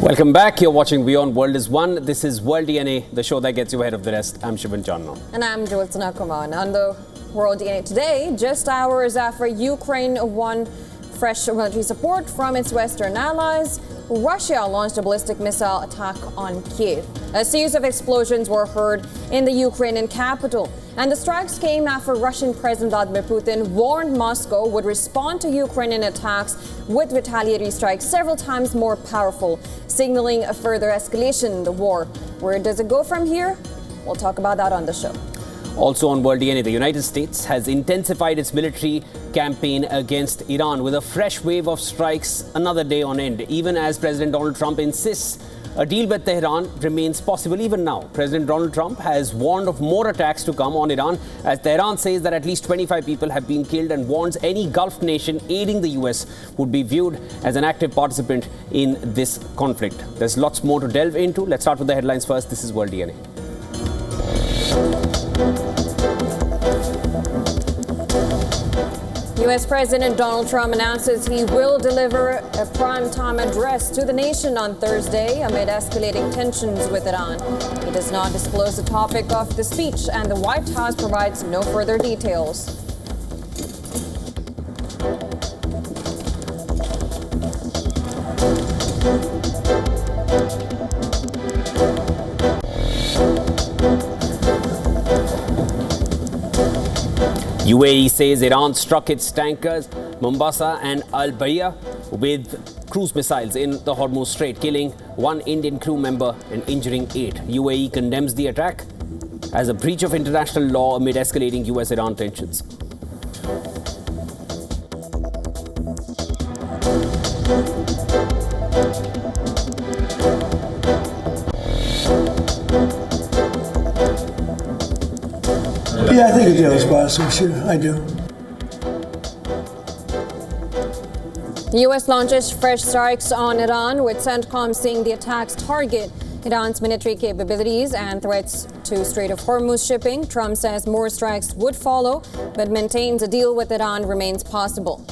Welcome back. You're watching WION World is One. This is World DNA, the show that gets you ahead of the rest. I'm Shivan Channo. And I'm Jyotsna Kumar. On the World DNA today, just hours after Ukraine won fresh military support from its Western allies, Russia launched a ballistic missile attack on Kiev. A series of explosions were heard in the Ukrainian capital, and the strikes came after Russian President Vladimir Putin warned Moscow would respond to Ukrainian attacks with retaliatory strikes several times more powerful, signaling a further escalation in the war. Where does it go from here? We'll talk about that on the show. Also on World DNA, the United States has intensified its military campaign against Iran with a fresh wave of strikes another day on end, even as President Donald Trump insists a deal with Tehran remains possible even now. President Donald Trump has warned of more attacks to come on Iran, as Tehran says that at least 25 people have been killed and warns any Gulf nation aiding the US would be viewed as an active participant in this conflict. There's lots more to delve into. Let's start with the headlines first. This is World DNA. U.S. President Donald Trump announces he will deliver a prime-time address to the nation on Thursday amid escalating tensions with Iran. He does not disclose the topic of the speech, and the White House provides no further details. UAE says Iran struck its tankers Mombasa and Al Bayya with cruise missiles in the Hormuz Strait, killing one Indian crew member and injuring 8. UAE condemns the attack as a breach of international law amid escalating US-Iran tensions. Yeah, I think a deal is possible, sure, I do. The U.S. launches fresh strikes on Iran, with CENTCOM seeing the attacks target Iran's military capabilities and threats to Strait of Hormuz shipping. Trump says more strikes would follow, but maintains a deal with Iran remains possible.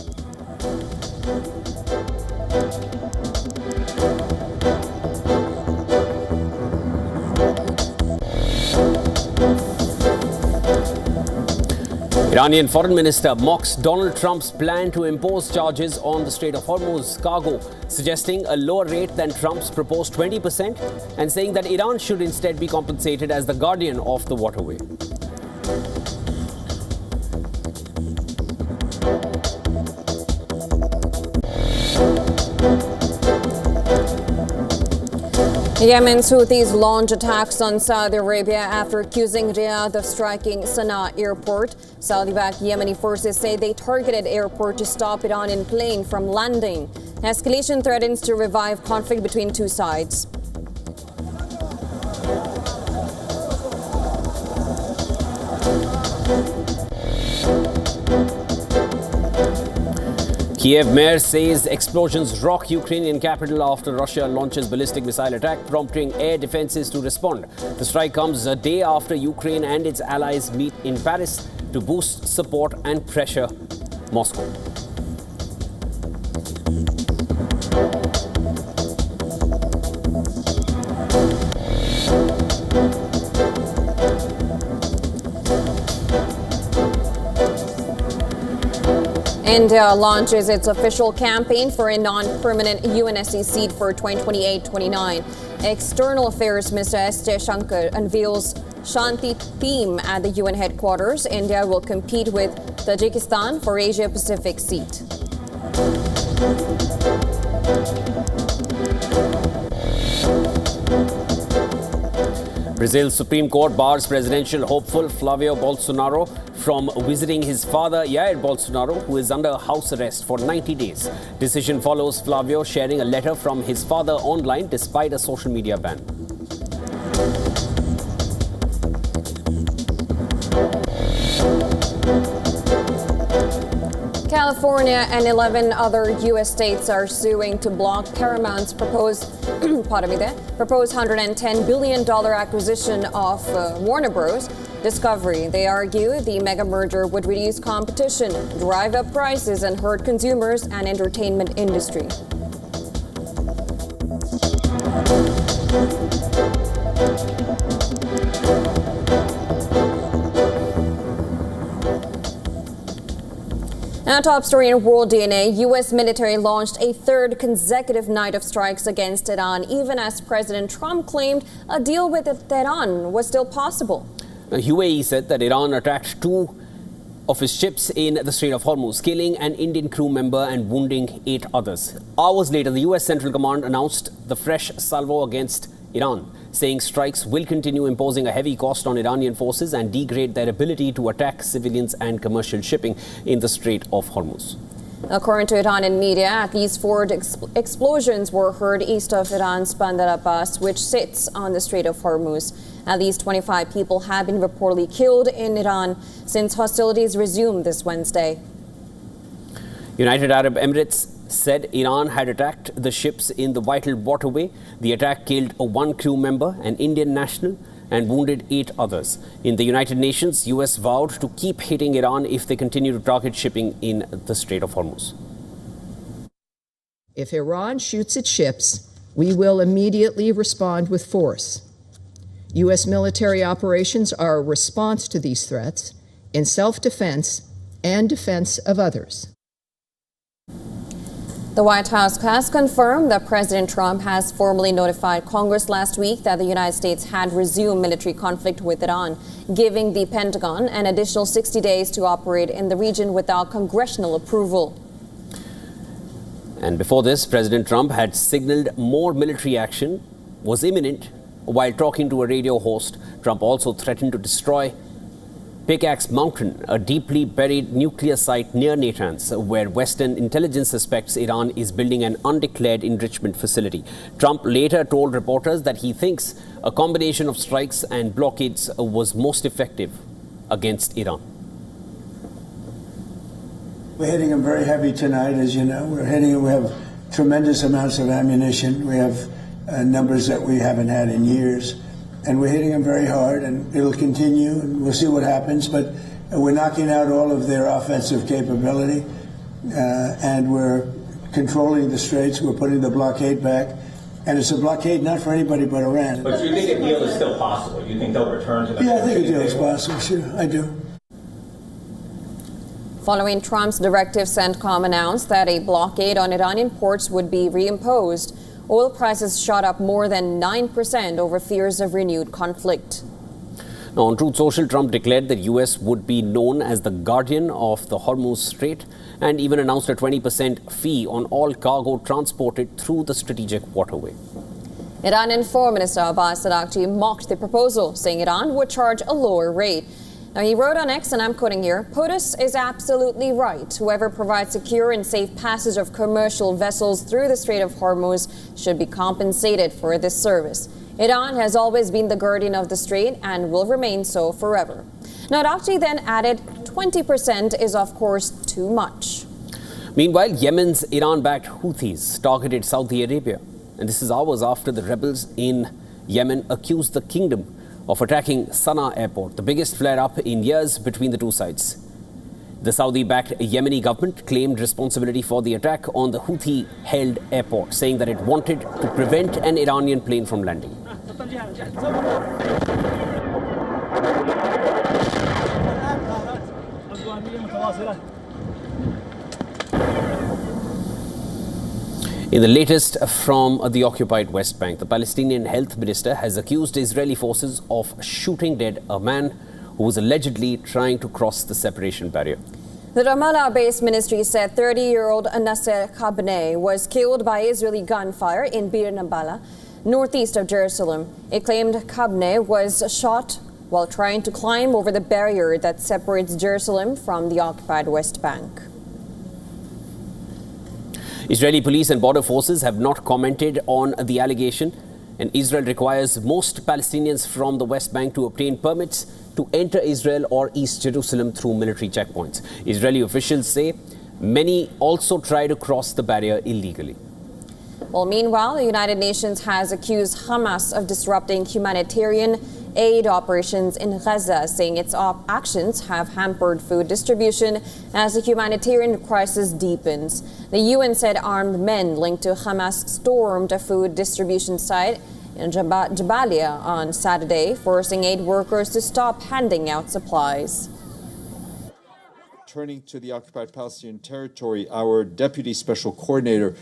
Iranian Foreign Minister mocks Donald Trump's plan to impose charges on the Strait of Hormuz cargo, suggesting a lower rate than Trump's proposed 20% and saying that Iran should instead be compensated as the guardian of the waterway. Yemen's Houthis launch attacks on Saudi Arabia after accusing Riyadh of striking Sana'a airport. Saudi-backed Yemeni forces say they targeted airport to stop Iranian plane from landing. Escalation threatens to revive conflict between two sides. Kiev mayor says explosions rock Ukrainian capital after Russia launches ballistic missile attack, prompting air defenses to respond. The strike comes a day after Ukraine and its allies meet in Paris to boost support and pressure Moscow. India launches its official campaign for a non-permanent UNSC seat for 2028-29. External Affairs Minister S. Jaishankar unveils Shanti theme at the UN headquarters. India will compete with Tajikistan for Asia-Pacific seat. Brazil's Supreme Court bars presidential hopeful Flavio Bolsonaro from visiting his father Jair Bolsonaro, who is under house arrest for 90 days. Decision follows Flavio sharing a letter from his father online despite a social media ban. California and 11 other U.S. states are suing to block Paramount's proposed $110 billion acquisition of Warner Bros. Discovery. They argue the mega merger would reduce competition, drive up prices, and hurt consumers and entertainment industry. Now, top story in World DNA, U.S. military launched a third consecutive night of strikes against Iran, even as President Trump claimed a deal with Iran was still possible. UAE said that Iran attacked two of his ships in the Strait of Hormuz, killing an Indian crew member and wounding 8 others. Hours later, the U.S. Central Command announced the fresh salvo against Iran, saying strikes will continue, imposing a heavy cost on Iranian forces and degrade their ability to attack civilians and commercial shipping in the Strait of Hormuz. According to Iranian media, at least 4 explosions were heard east of Iran's Bandar Abbas, which sits on the Strait of Hormuz. At least 25 people have been reportedly killed in Iran since hostilities resumed this Wednesday. United Arab Emirates said Iran had attacked the ships in the vital waterway. The attack killed 1 crew member, an Indian national, and wounded 8 others. In the United Nations, US vowed to keep hitting Iran if they continue to target shipping in the Strait of Hormuz. If Iran shoots its ships, we will immediately respond with force. U.S. military operations are a response to these threats in self-defense and defense of others. The White House has confirmed that President Trump has formally notified Congress last week that the United States had resumed military conflict with Iran, giving the Pentagon an additional 60 days to operate in the region without congressional approval. And before this, President Trump had signaled more military action was imminent. While talking to a radio host, Trump also threatened to destroy Pickaxe Mountain, a deeply buried nuclear site near Natanz, where Western intelligence suspects Iran is building an undeclared enrichment facility. Trump later told reporters that he thinks a combination of strikes and blockades was most effective against Iran. We're hitting them very heavy tonight, as you know. We have tremendous amounts of ammunition. We have numbers that we haven't had in years. And we're hitting them very hard, and it'll continue, and we'll see what happens. But we're knocking out all of their offensive capability, and we're controlling the straits. We're putting the blockade back. And it's a blockade not for anybody but Iran. But do you think a deal is still possible? You think they'll return to the... Yeah, I think a deal is possible, sure, I do. Following Trump's directive, CENTCOM announced that a blockade on Iranian ports would be reimposed. Oil prices shot up more than 9% over fears of renewed conflict. Now, on Truth Social, Trump declared that U.S. would be known as the guardian of the Hormuz Strait and even announced a 20% fee on all cargo transported through the strategic waterway. Iranian Foreign Minister Abbas Araghchi mocked the proposal, saying Iran would charge a lower rate. Now, he wrote on X, and I'm quoting here, "POTUS is absolutely right. Whoever provides secure and safe passage of commercial vessels through the Strait of Hormuz should be compensated for this service. Iran has always been the guardian of the strait and will remain so forever." Now, Araghchi then added, 20% is of course too much. Meanwhile, Yemen's Iran-backed Houthis targeted Saudi Arabia. And this is hours after the rebels in Yemen accused the kingdom of attacking Sana'a airport, the biggest flare-up in years between the two sides. The Saudi-backed Yemeni government claimed responsibility for the attack on the Houthi-held airport, saying that it wanted to prevent an Iranian plane from landing. In the latest from the occupied West Bank, the Palestinian health minister has accused Israeli forces of shooting dead a man who was allegedly trying to cross the separation barrier. The Ramallah-based ministry said 30-year-old Nasser Kabneh was killed by Israeli gunfire in Bir Nabala, northeast of Jerusalem. It claimed Kabneh was shot while trying to climb over the barrier that separates Jerusalem from the occupied West Bank. Israeli police and border forces have not commented on the allegation, and Israel requires most Palestinians from the West Bank to obtain permits to enter Israel or East Jerusalem through military checkpoints. Israeli officials say many also try to cross the barrier illegally. Well, meanwhile, the United Nations has accused Hamas of disrupting humanitarian aid operations in Gaza, saying its actions have hampered food distribution as the humanitarian crisis deepens. The UN said armed men linked to Hamas stormed a food distribution site in Jabalia on Saturday, forcing aid workers to stop handing out supplies. Turning to the occupied Palestinian territory, our Deputy Special Coordinator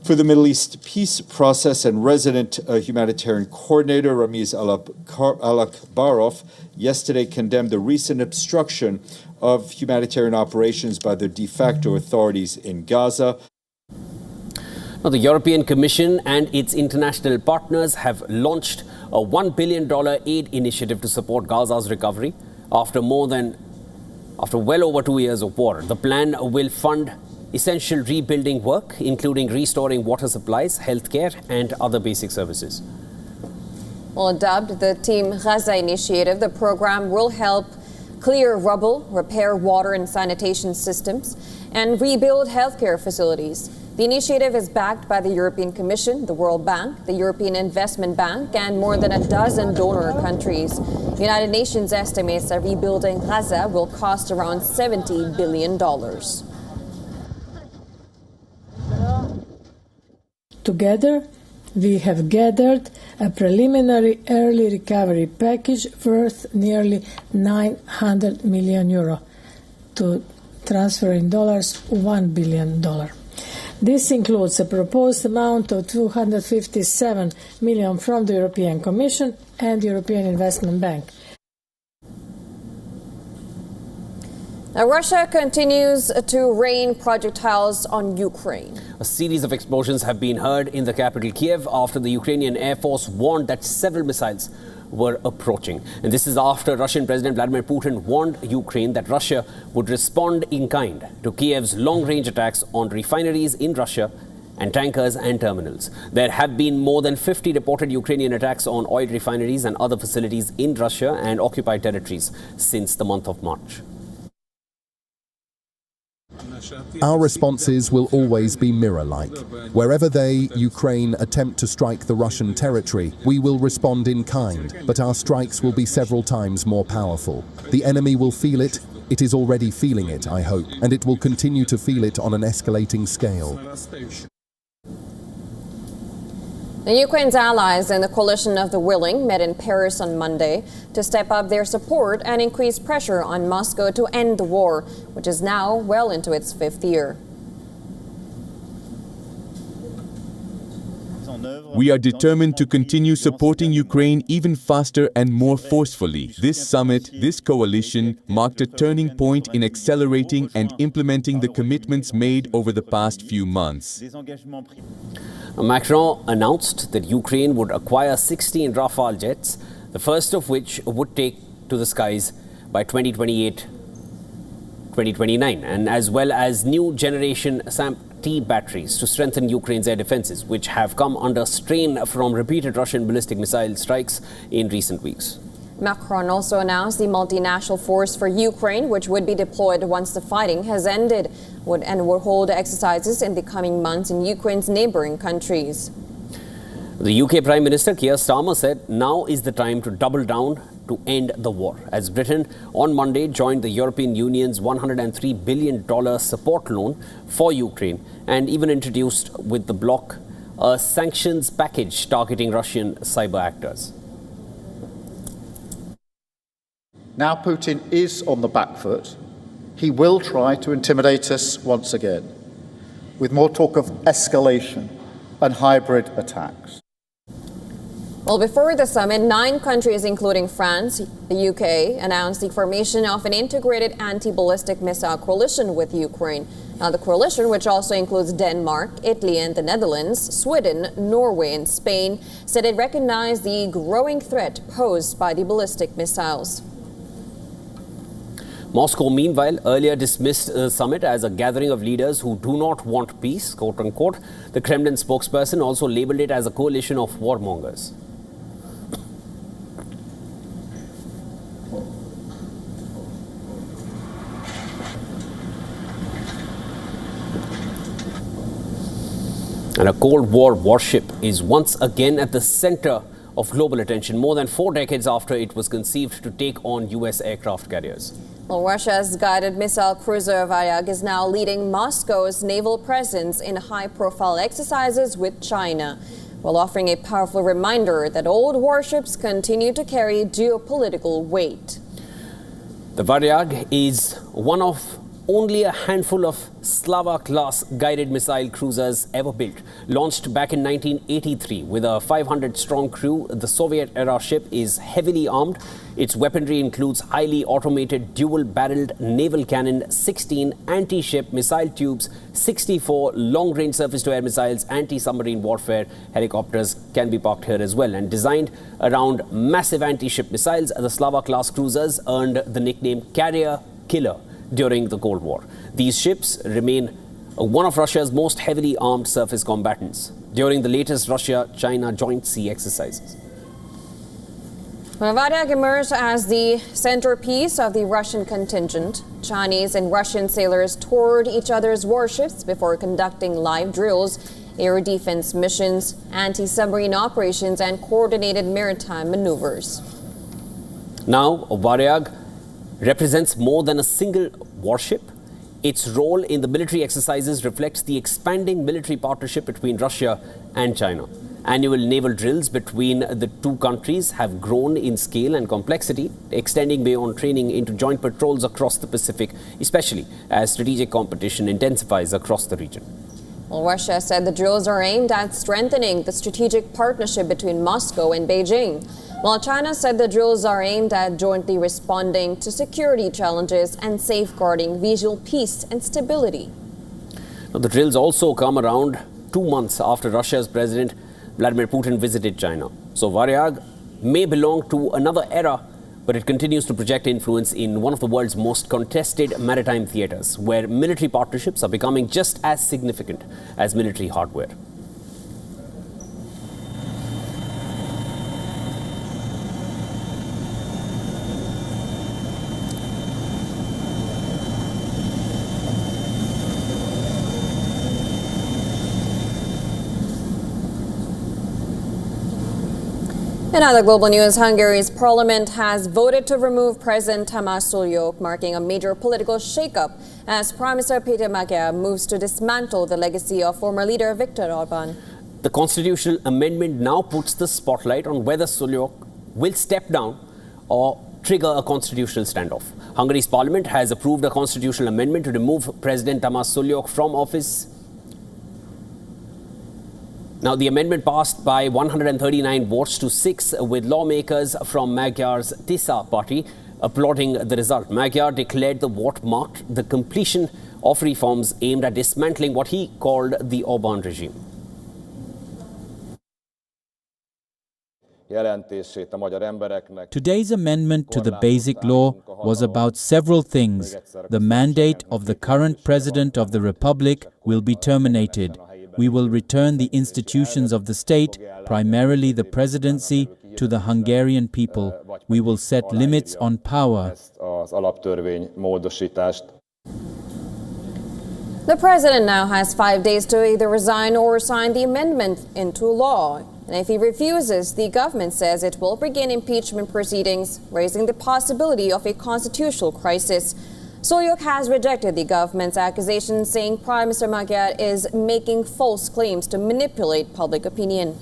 for the Middle East Peace Process and resident humanitarian coordinator, Ramiz Alakbarov, yesterday condemned the recent obstruction of humanitarian operations by the de facto authorities in Gaza. Now, the European Commission and its international partners have launched a $1 billion aid initiative to support Gaza's recovery after well over 2 years of war. The plan will fund essential rebuilding work, including restoring water supplies, healthcare, and other basic services. Well, dubbed the Team Gaza Initiative, the program will help clear rubble, repair water and sanitation systems, and rebuild healthcare facilities. The initiative is backed by the European Commission, the World Bank, the European Investment Bank, and more than a dozen donor countries. The United Nations estimates that rebuilding Gaza will cost around $70 billion. Together, we have gathered a preliminary early recovery package worth nearly €900 million to transfer in dollars $1 billion. This includes a proposed amount of $257 million from the European Commission and the European Investment Bank. Now, Russia continues to rain projectiles on Ukraine. A series of explosions have been heard in the capital Kiev after the Ukrainian Air Force warned that several missiles were approaching. And this is after Russian President Vladimir Putin warned Ukraine that Russia would respond in kind to Kiev's long-range attacks on refineries in Russia and tankers and terminals. There have been more than 50 reported Ukrainian attacks on oil refineries and other facilities in Russia and occupied territories since the month of March. Our responses will always be mirror-like. Wherever they, Ukraine, attempt to strike the Russian territory, we will respond in kind, but our strikes will be several times more powerful. The enemy will feel it. It is already feeling it, I hope, and it will continue to feel it on an escalating scale. Ukraine's allies in the coalition of the willing met in Paris on Monday to step up their support and increase pressure on Moscow to end the war, which is now well into its 5th year. We are determined to continue supporting Ukraine even faster and more forcefully. This summit, this coalition, marked a turning point in accelerating and implementing the commitments made over the past few months. Macron announced that Ukraine would acquire 16 Rafale jets, the first of which would take to the skies by 2028-2029, and as well as new generation SAM-T batteries to strengthen Ukraine's air defenses, which have come under strain from repeated Russian ballistic missile strikes in recent weeks. Macron also announced the multinational force for Ukraine, which would be deployed once the fighting has ended, would hold exercises in the coming months in Ukraine's neighboring countries. The UK Prime Minister Keir Starmer said now is the time to double down to end the war, as Britain on Monday joined the European Union's $103 billion support loan for Ukraine and even introduced with the bloc a sanctions package targeting Russian cyber actors. Now Putin is on the back foot. He will try to intimidate us once again, with more talk of escalation and hybrid attacks. Well, before the summit, 9 countries, including France, the UK, announced the formation of an integrated anti-ballistic missile coalition with Ukraine. Now, the coalition, which also includes Denmark, Italy and the Netherlands, Sweden, Norway and Spain, said it recognized the growing threat posed by the ballistic missiles. Moscow, meanwhile, earlier dismissed the summit as a gathering of leaders who do not want peace, quote-unquote. The Kremlin spokesperson also labeled it as a coalition of warmongers. And a Cold War warship is once again at the center of global attention, more than 4 decades after it was conceived to take on U.S. aircraft carriers. Well, Russia's guided missile cruiser Vayag is now leading Moscow's naval presence in high-profile exercises with China. while offering a powerful reminder that old warships continue to carry geopolitical weight. The Varyag is one of only a handful of Slava-class guided missile cruisers ever built. Launched back in 1983 with a 500-strong crew, the Soviet-era ship is heavily armed. Its weaponry includes highly automated dual-barreled naval cannon, 16 anti-ship missile tubes, 64 long-range surface-to-air missiles, anti-submarine warfare helicopters can be parked here as well. And designed around massive anti-ship missiles, the Slava-class cruisers earned the nickname Carrier Killer during the Cold War. These ships remain one of Russia's most heavily armed surface combatants during the latest Russia-China joint sea exercises. Varyag emerged as the centerpiece of the Russian contingent. Chinese and Russian sailors toured each other's warships before conducting live drills, air defense missions, anti-submarine operations, and coordinated maritime maneuvers. Now, Varyag represents more than a single warship. Its role in the military exercises reflects the expanding military partnership between Russia and China. Annual naval drills between the two countries have grown in scale and complexity, extending beyond training into joint patrols across the Pacific, especially as strategic competition intensifies across the region. Well, Russia said the drills are aimed at strengthening the strategic partnership between Moscow and Beijing, while China said the drills are aimed at jointly responding to security challenges and safeguarding regional peace and stability. Now, the drills also come around 2 months after Russia's President Vladimir Putin visited China. So Varyag may belong to another era, but it continues to project influence in one of the world's most contested maritime theaters, where military partnerships are becoming just as significant as military hardware. In other global news, Hungary's parliament has voted to remove President Tamás Sulyok, marking a major political shakeup as Prime Minister Péter Magyar moves to dismantle the legacy of former leader Viktor Orbán. The constitutional amendment now puts the spotlight on whether Sulyok will step down or trigger a constitutional standoff. Hungary's parliament has approved a constitutional amendment to remove President Tamás Sulyok from office. Now, the amendment passed by 139 votes to 6, with lawmakers from Magyar's Tisza party applauding the result. Magyar declared the vote marked the completion of reforms aimed at dismantling what he called the Orbán regime. Today's amendment to the Basic Law was about several things. The mandate of the current President of the Republic will be terminated. We will return the institutions of the state, primarily the presidency, to the Hungarian people. We will set limits on power. The president now has 5 days to either resign or sign the amendment into law. And if he refuses, the government says it will begin impeachment proceedings, raising the possibility of a constitutional crisis. Sulyok has rejected the government's accusations, saying Prime Minister Magyar is making false claims to manipulate public opinion.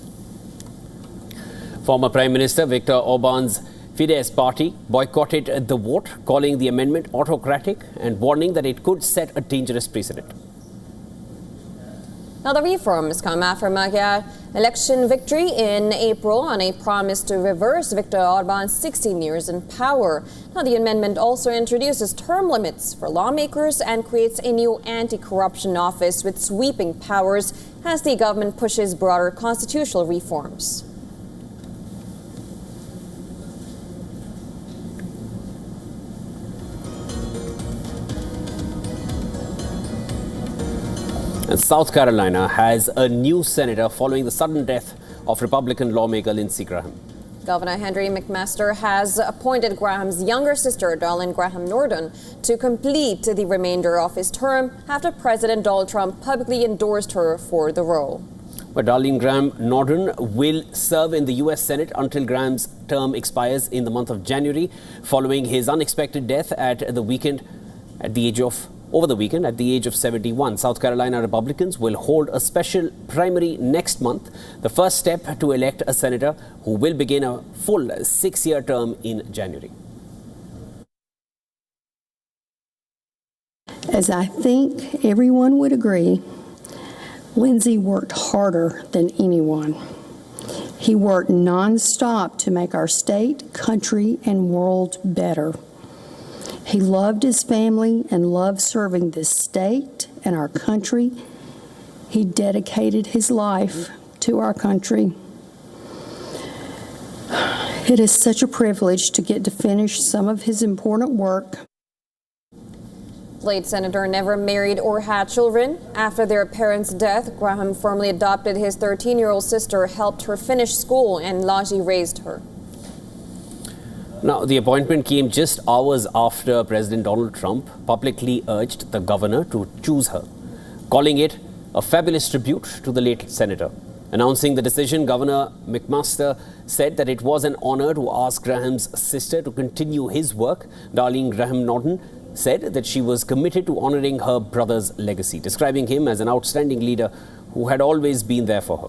Former Prime Minister Viktor Orbán's Fidesz party boycotted the vote, calling the amendment autocratic and warning that it could set a dangerous precedent. Now, the reforms come after Magyar election victory in April on a promise to reverse Viktor Orbán's 16 years in power. Now, the amendment also introduces term limits for lawmakers and creates a new anti-corruption office with sweeping powers as the government pushes broader constitutional reforms. And South Carolina has a new senator following the sudden death of Republican lawmaker Lindsey Graham. Governor Henry McMaster has appointed Graham's younger sister, Darlene Graham Norden, to complete the remainder of his term after President Donald Trump publicly endorsed her for the role. But Darlene Graham Norden will serve in the U.S. Senate until Graham's term expires in the month of January, following his unexpected death at the weekend at the age of Over the weekend, at the age of 71, South Carolina Republicans will hold a special primary next month, the first step to elect a senator who will begin a full 6-year term in January. As I think everyone would agree, Lindsey worked harder than anyone. He worked nonstop to make our state, country, and world better. He loved his family and loved serving this state and our country. He dedicated his life to our country. It is such a privilege to get to finish some of his important work. Late senator never married or had children. After their parents' death, Graham firmly adopted his 13-year-old sister, helped her finish school, and largely raised her. Now, the appointment came just hours after President Donald Trump publicly urged the governor to choose her, calling it a fabulous tribute to the late senator. Announcing the decision, Governor McMaster said that it was an honor to ask Graham's sister to continue his work. Darlene Graham Norton said that she was committed to honoring her brother's legacy, describing him as an outstanding leader who had always been there for her.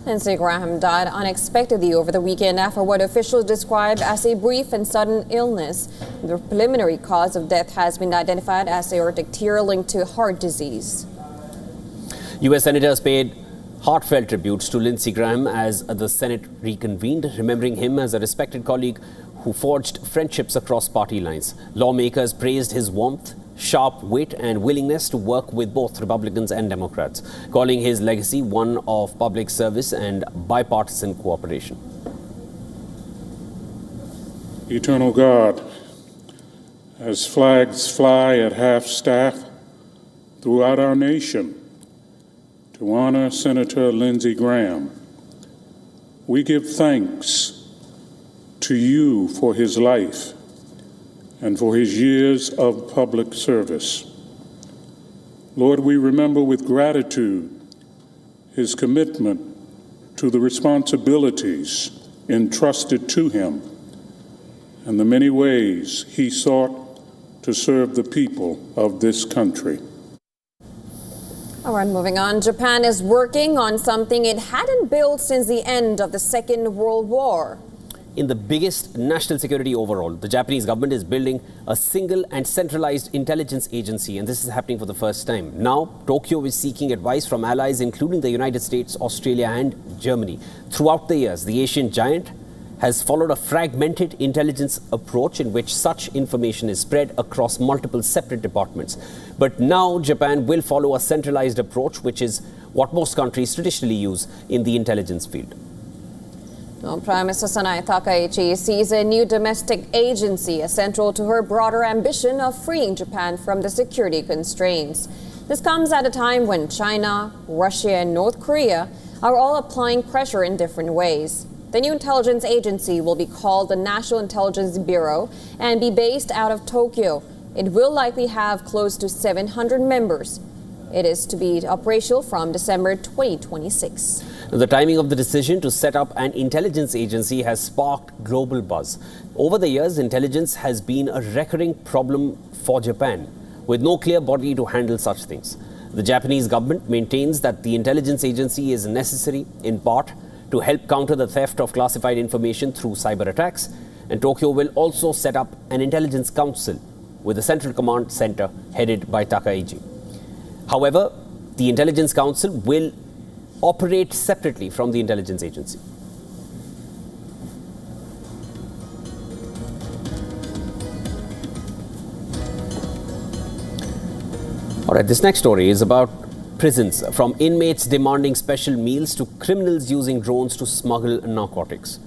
Lindsey Graham died unexpectedly over the weekend after what officials described as a brief and sudden illness. The preliminary cause of death has been identified as aortic tear linked to heart disease. U.S. senators paid heartfelt tributes to Lindsey Graham as the Senate reconvened, remembering him as a respected colleague who forged friendships across party lines. Lawmakers praised his warmth, sharp wit and willingness to work with both Republicans and Democrats, calling his legacy one of public service and bipartisan cooperation. Eternal God, as flags fly at half-staff throughout our nation to honor Senator Lindsey Graham, we give thanks to you for his life and for his years of public service. Lord, we remember with gratitude his commitment to the responsibilities entrusted to him and the many ways he sought to serve the people of this country. All right, moving on. Japan is working on something it hadn't built since the end of the Second World War. In the biggest national security overhaul, the Japanese government is building a single and centralized intelligence agency, and this is happening for the first time. Now, Tokyo is seeking advice from allies, including the United States, Australia, and Germany. Throughout the years, the Asian giant has followed a fragmented intelligence approach in which such information is spread across multiple separate departments. But now, Japan will follow a centralized approach, which is what most countries traditionally use in the intelligence field. Well, Prime Minister Sanae Takaichi sees a new domestic agency as central to her broader ambition of freeing Japan from the security constraints. This comes at a time when China, Russia, and North Korea are all applying pressure in different ways. The new intelligence agency will be called the National Intelligence Bureau and be based out of Tokyo. It will likely have close to 700 members. It is to be operational from December 2026. The timing of the decision to set up an intelligence agency has sparked global buzz. Over the years, intelligence has been a recurring problem for Japan, with no clear body to handle such things. The Japanese government maintains that the intelligence agency is necessary, in part, to help counter the theft of classified information through cyber attacks, and Tokyo will also set up an intelligence council with a central command center headed by Takaichi. However, the Intelligence Council will operate separately from the intelligence agency. All right, this next story is about prisons, from inmates demanding special meals to criminals using drones to smuggle narcotics.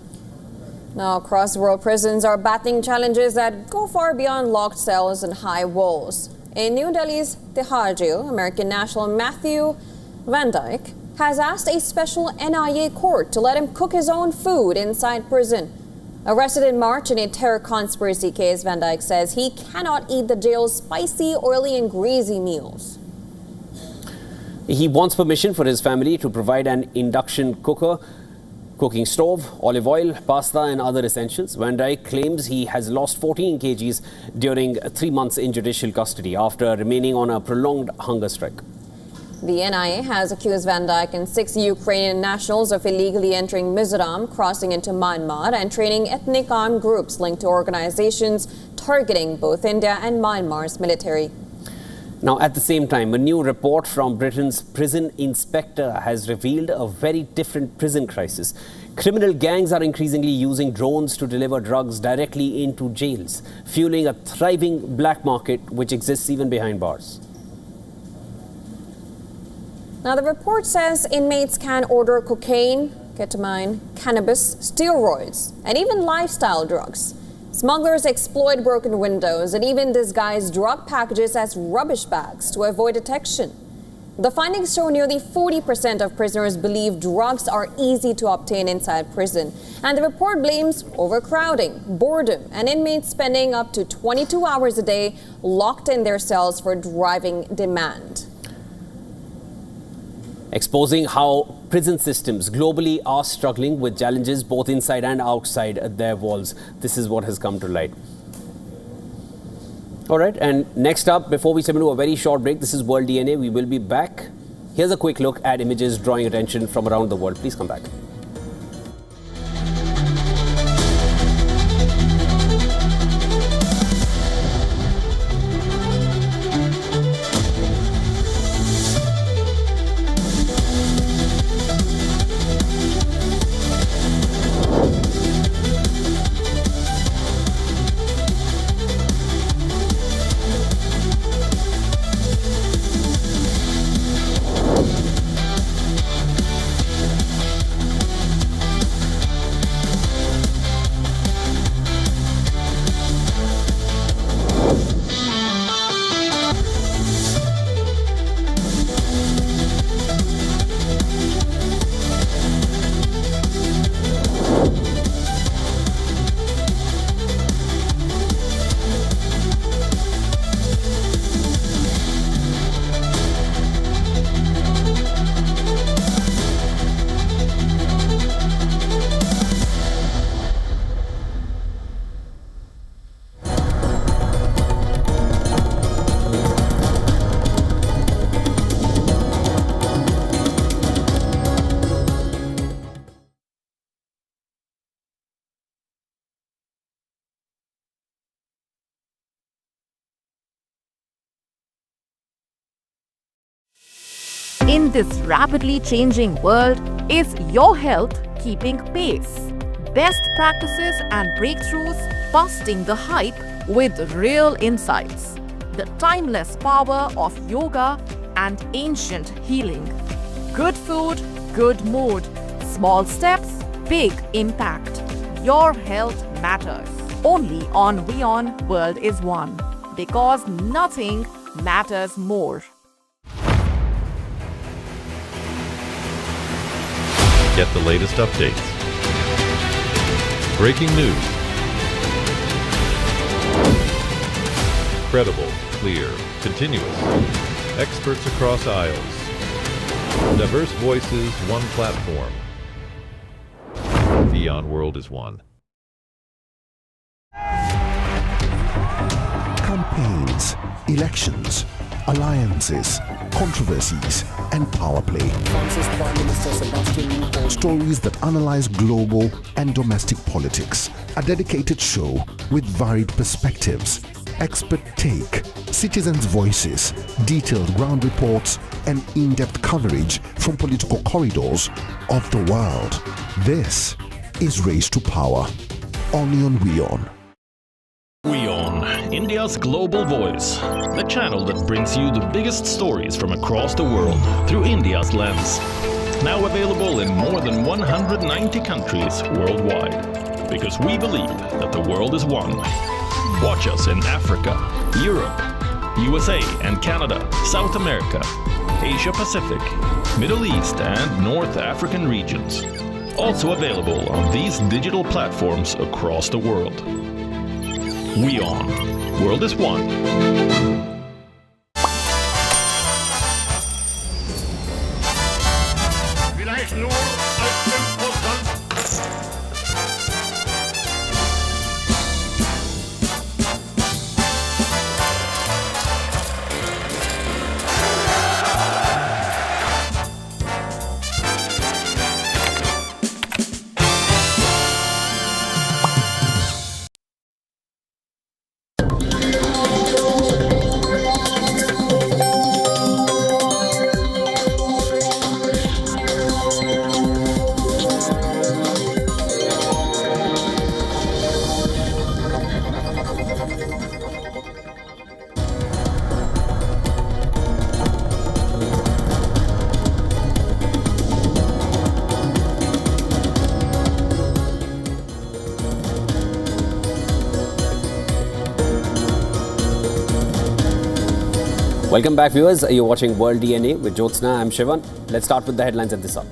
Now, across the world, prisons are battling challenges that go far beyond locked cells and high walls. In New Delhi's Tihar jail, American national Matthew Van Dyke has asked a special NIA court to let him cook his own food inside prison. Arrested in March in a terror conspiracy case, Van Dyke says he cannot eat the jail's spicy, oily, and greasy meals. He wants permission for his family to provide an induction cooker cooking stove, olive oil, pasta and other essentials. Van Dijk claims he has lost 14 kgs during 3 months in judicial custody after remaining on a prolonged hunger strike. The NIA has accused Van Dijk and 6 Ukrainian nationals of illegally entering Mizoram, crossing into Myanmar and training ethnic armed groups linked to organizations targeting both India and Myanmar's military. Now, at the same time, a new report from Britain's prison inspector has revealed a very different prison crisis. Criminal gangs are increasingly using drones to deliver drugs directly into jails, fueling a thriving black market which exists even behind bars. Now, the report says inmates can order cocaine, ketamine, cannabis, steroids, and even lifestyle drugs. Smugglers exploit broken windows and even disguise drug packages as rubbish bags to avoid detection. The findings show nearly 40% of prisoners believe drugs are easy to obtain inside prison. And the report blames overcrowding, boredom, and inmates spending up to 22 hours a day locked in their cells for driving demand. Exposing how prison systems globally are struggling with challenges both inside and outside their walls. This is what has come to light. All right, and next up, before we step into a very short break, this is World DNA. We will be back. Here's a quick look at images drawing attention from around the world. Please come back. In this rapidly changing world, is your health keeping pace? Best practices and breakthroughs busting the hype with real insights. The timeless power of yoga and ancient healing. Good food, good mood. Small steps, big impact. Your health matters. Only on WION World is One. Because nothing matters more. Get the latest updates. Breaking news. Credible, clear, continuous. Experts across aisles. Diverse voices, one platform. WION World is One. Campaigns, elections, alliances, controversies, and power play. Stories that analyze global and domestic politics. A dedicated show with varied perspectives, expert take, citizens' voices, detailed ground reports, and in-depth coverage from political corridors of the world. This is Race to Power, only on WION. WION, India's global voice, the channel that brings you the biggest stories from across the world through India's lens. Now available in more than 190 countries worldwide. Because we believe that the world is one. Watch us in Africa, Europe, USA and Canada, South America, Asia Pacific, Middle East and North African regions. Also available on these digital platforms across the world. WION. World is One. Vielleicht nur als Imposant Welcome back, viewers. You're watching World DNA with Jyotsna. I'm Shivan. Let's start with the headlines at this hour.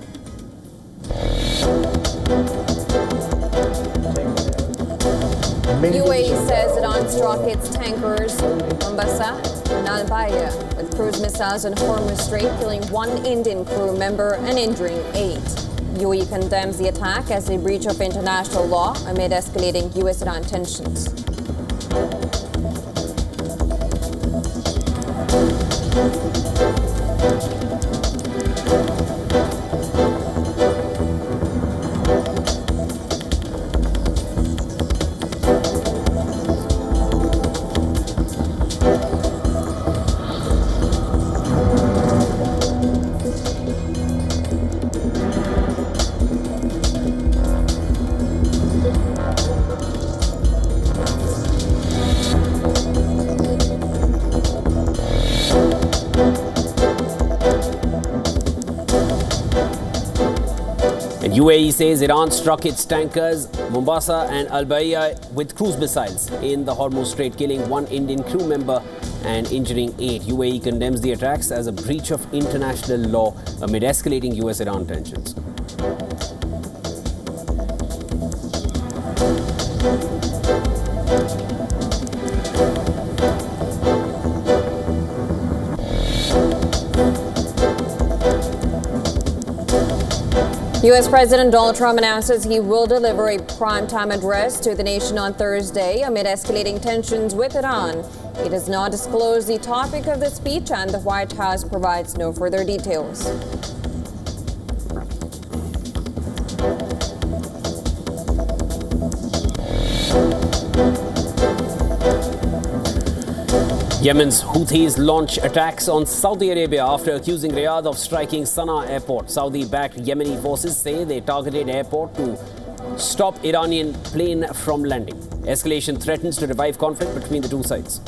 UAE says Iran struck its tankers Mombasa and Al Bayah with cruise missiles in Hormuz Strait, killing 1 Indian crew member and injuring 8. UAE condemns the attack as a breach of international law amid escalating US-Iran tensions. UAE says Iran struck its tankers Mombasa and Al Bayah with cruise missiles in the Hormuz Strait, killing 1 Indian crew member and injuring 8. UAE condemns the attacks as a breach of international law amid escalating US-Iran tensions. U.S. President Donald Trump announces he will deliver a primetime address to the nation on Thursday amid escalating tensions with Iran. He does not disclose the topic of the speech, and the White House provides no further details. Yemen's Houthis launch attacks on Saudi Arabia after accusing Riyadh of striking Sana'a airport. Saudi-backed Yemeni forces say they targeted airport to stop Iranian plane from landing. Escalation threatens to revive conflict between the two sides.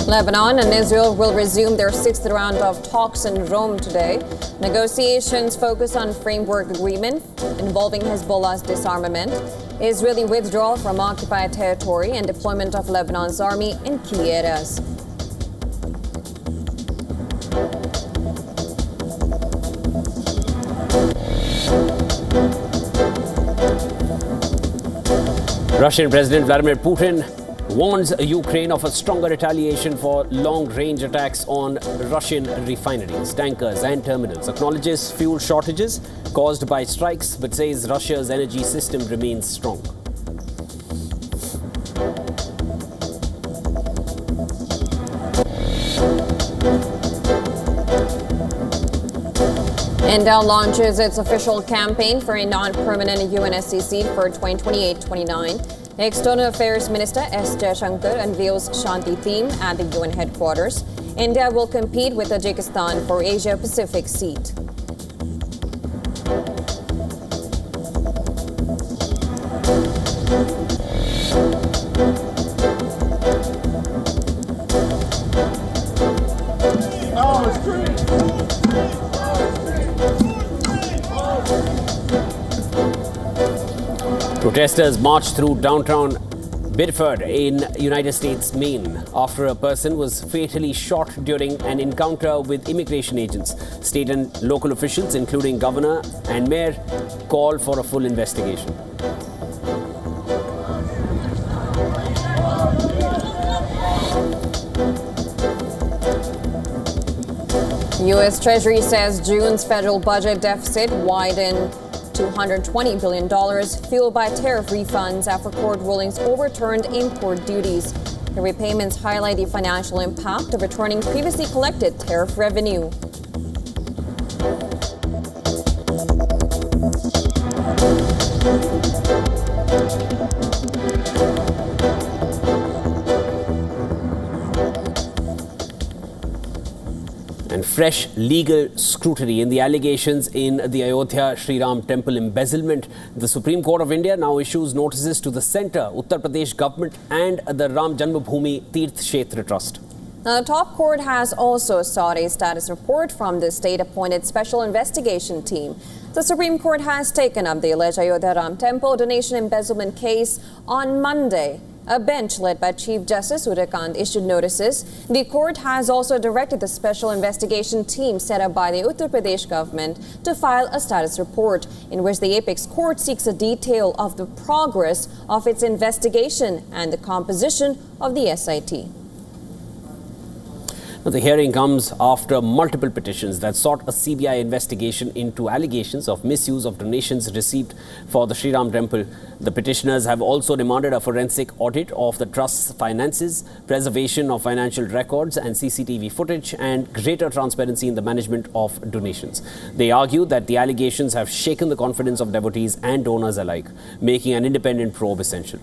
Lebanon and Israel will resume their 6th round of talks in Rome today. Negotiations focus on framework agreement involving Hezbollah's disarmament, Israeli withdrawal from occupied territory, and deployment of Lebanon's army in key areas. Russian President Vladimir Putin warns Ukraine of a stronger retaliation for long-range attacks on Russian refineries, tankers and terminals, acknowledges fuel shortages caused by strikes, but says Russia's energy system remains strong. India launches its official campaign for a non-permanent UNSC seat for 2028-29. External Affairs Minister S. Jaishankar unveils Shanti theme at the UN headquarters. India will compete with Tajikistan for Asia-Pacific seat. Protesters marched through downtown Bedford in United States, Maine, after a person was fatally shot during an encounter with immigration agents. State and local officials, including governor and mayor, called for a full investigation. U.S. Treasury says June's federal budget deficit widened $220 billion, fueled by tariff refunds after court rulings overturned import duties. The repayments highlight the financial impact of returning previously collected tariff revenue. And fresh legal scrutiny in the allegations in the Ayodhya Sri Ram temple embezzlement. The Supreme Court of India now issues notices to the centre, Uttar Pradesh government and the Ram Janmabhoomi Tirth Kshetra Trust. Now, the top court has also sought a status report from the state-appointed special investigation team. The Supreme Court has taken up the alleged Ayodhya Ram Temple donation embezzlement case on Monday. A bench led by Chief Justice Uddakant issued notices. The court has also directed the special investigation team set up by the Uttar Pradesh government to file a status report in which the apex court seeks a detail of the progress of its investigation and the composition of the SIT. The hearing comes after multiple petitions that sought a CBI investigation into allegations of misuse of donations received for the Sri Ram Temple. The petitioners have also demanded a forensic audit of the trust's finances, preservation of financial records and CCTV footage, and greater transparency in the management of donations. They argue that the allegations have shaken the confidence of devotees and donors alike, making an independent probe essential.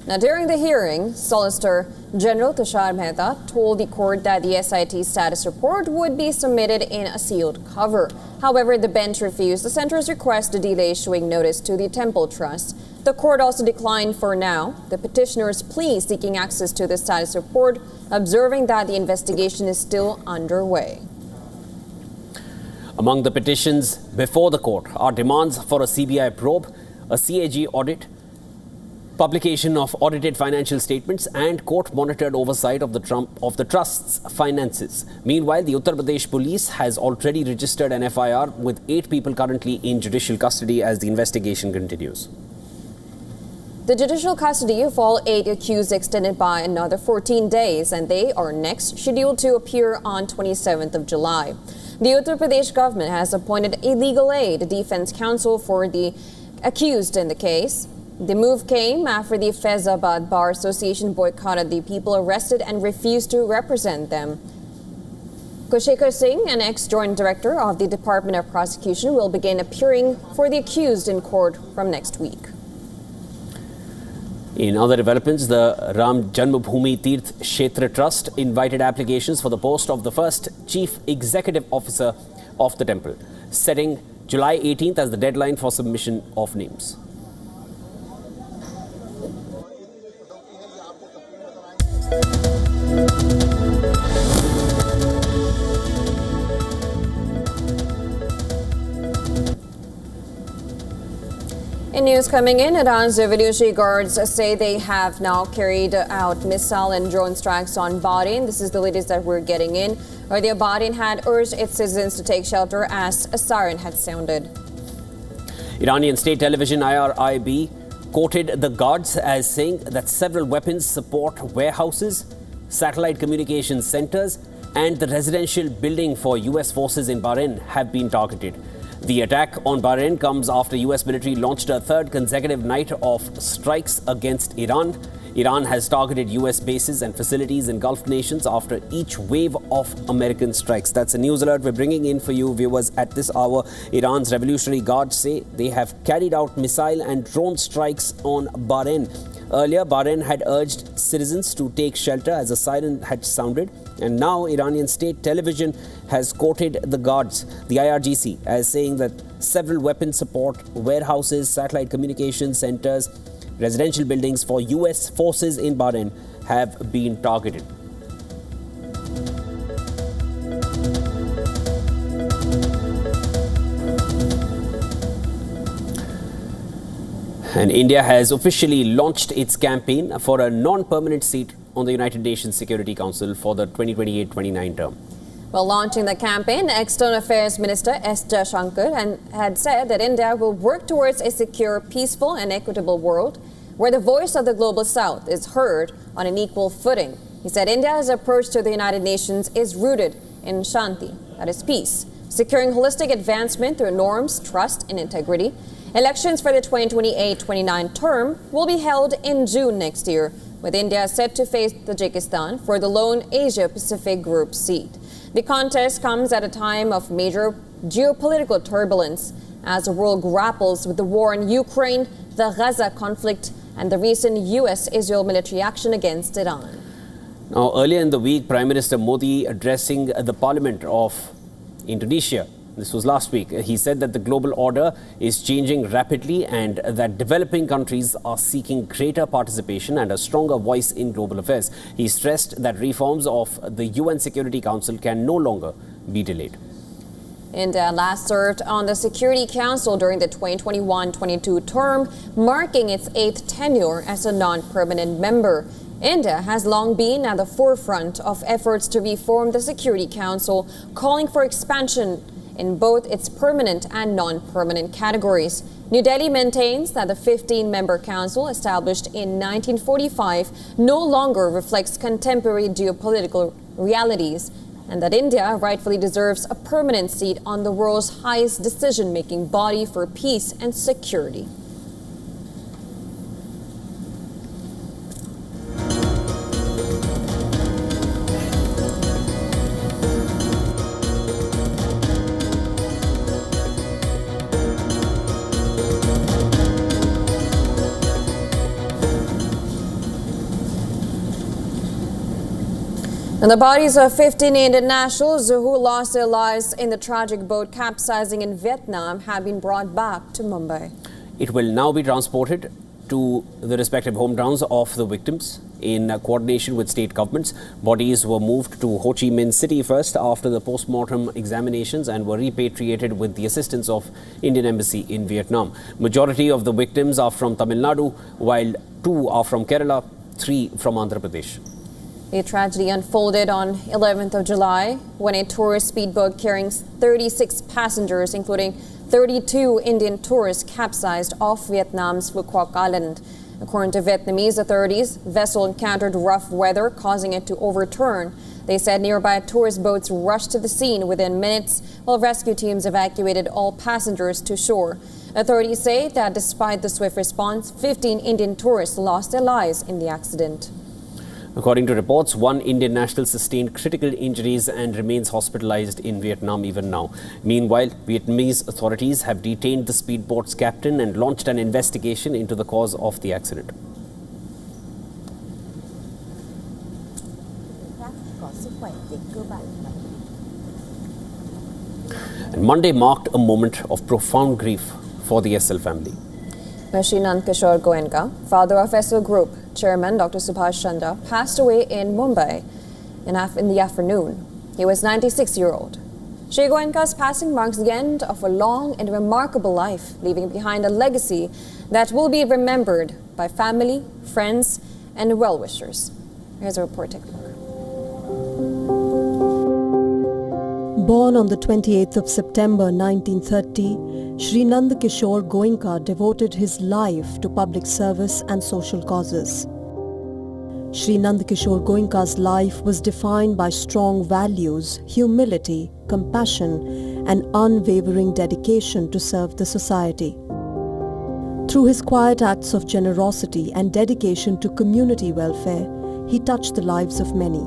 Now, during the hearing, Solicitor General Tushar Mehta told the court that the SIT status report would be submitted in a sealed cover. However, the bench refused the center's request to delay issuing notice to the Temple Trust. The court also declined for now the petitioner's plea seeking access to the status report, observing that the investigation is still underway. Among the petitions before the court are demands for a CBI probe, a CAG audit, publication of audited financial statements and court-monitored oversight of the trust's finances. Meanwhile, the Uttar Pradesh police has already registered an FIR with 8 people currently in judicial custody as the investigation continues. The judicial custody of all 8 accused extended by another 14 days, and they are next scheduled to appear on 27th of July. The Uttar Pradesh government has appointed a legal aid defense counsel for the accused in the case. The move came after the Faizabad Bar Association boycotted the people arrested and refused to represent them. Kushekar Singh, an ex-joint director of the Department of Prosecution, will begin appearing for the accused in court from next week. In other developments, the Ram Janmabhoomi Tirth Kshetra Trust invited applications for the post of the first Chief Executive Officer of the temple, setting July 18th as the deadline for submission of names. In news coming in, Iran's Revolutionary Guards say they have now carried out missile and drone strikes on Bahrain. This is the latest that we're getting in. Earlier, Bahrain had urged its citizens to take shelter as a siren had sounded. Iranian state television IRIB quoted the guards as saying that several weapons support warehouses, satellite communication centers, and the residential building for U.S. forces in Bahrain have been targeted. The attack on Bahrain comes after U.S. military launched a third consecutive night of strikes against Iran. Iran has targeted U.S. bases and facilities in Gulf nations after each wave of American strikes. That's a news alert we're bringing in for you, viewers, at this hour. Iran's Revolutionary Guards say they have carried out missile and drone strikes on Bahrain. Earlier, Bahrain had urged citizens to take shelter as a siren had sounded. And now Iranian state television has quoted the guards, the IRGC, as saying that several weapons support warehouses, satellite communication centers, residential buildings for U.S. forces in Bahrain have been targeted. And India has officially launched its campaign for a non-permanent seat on the United Nations Security Council for the 2028-29 term. While launching the campaign, External Affairs Minister S. Jaishankar had said that India will work towards a secure, peaceful and equitable world where the voice of the Global South is heard on an equal footing. He said India's approach to the United Nations is rooted in Shanti, that is peace, securing holistic advancement through norms, trust and integrity. Elections for the 2028-29 term will be held in June next year, with India set to face Tajikistan for the lone Asia-Pacific Group seat. The contest comes at a time of major geopolitical turbulence as the world grapples with the war in Ukraine, the Gaza conflict, and the recent U.S.-Israel military action against Iran. Now, earlier in the week, Prime Minister Modi, addressing the Parliament of Indonesia, This was last week. He said that the global order is changing rapidly and that developing countries are seeking greater participation and a stronger voice in global affairs. He stressed that reforms of the UN Security Council can no longer be delayed. India last served on the Security Council during the 2021-22 term, marking its 8th tenure as a non-permanent member. India has long been at the forefront of efforts to reform the Security Council, calling for expansion in both its permanent and non-permanent categories. New Delhi maintains that the 15-member council established in 1945 no longer reflects contemporary geopolitical realities, and that India rightfully deserves a permanent seat on the world's highest decision-making body for peace and security. And the bodies of 15 Indian nationals who lost their lives in the tragic boat capsizing in Vietnam have been brought back to Mumbai. It will now be transported to the respective hometowns of the victims in coordination with state governments. Bodies were moved to Ho Chi Minh City first after the post-mortem examinations and were repatriated with the assistance of Indian Embassy in Vietnam. Majority of the victims are from Tamil Nadu, while 2 are from Kerala, 3 from Andhra Pradesh. The tragedy unfolded on 11th of July when a tourist speedboat carrying 36 passengers, including 32 Indian tourists, capsized off Vietnam's Phu Quoc Island. According to Vietnamese authorities, the vessel encountered rough weather, causing it to overturn. They said nearby tourist boats rushed to the scene within minutes, while rescue teams evacuated all passengers to shore. Authorities say that despite the swift response, 15 Indian tourists lost their lives in the accident. According to reports, 1 Indian national sustained critical injuries and remains hospitalized in Vietnam even now. Meanwhile, Vietnamese authorities have detained the speedboat's captain and launched an investigation into the cause of the accident. And Monday marked a moment of profound grief for the SL family. Shri Nand Kishore Goenka, father of SL Group, Chairman Dr. Subhash Chandra, passed away in Mumbai in the afternoon. He was 96-year-old. Shri Goenka's passing marks the end of a long and remarkable life, leaving behind a legacy that will be remembered by family, friends, and well-wishers. Here's a report. Take a look. Born on the 28th of September 1930, Shri Nand Kishore Goenka devoted his life to public service and social causes. Shri Nand Kishore Goenka's life was defined by strong values, humility, compassion, and unwavering dedication to serve the society. Through his quiet acts of generosity and dedication to community welfare, he touched the lives of many.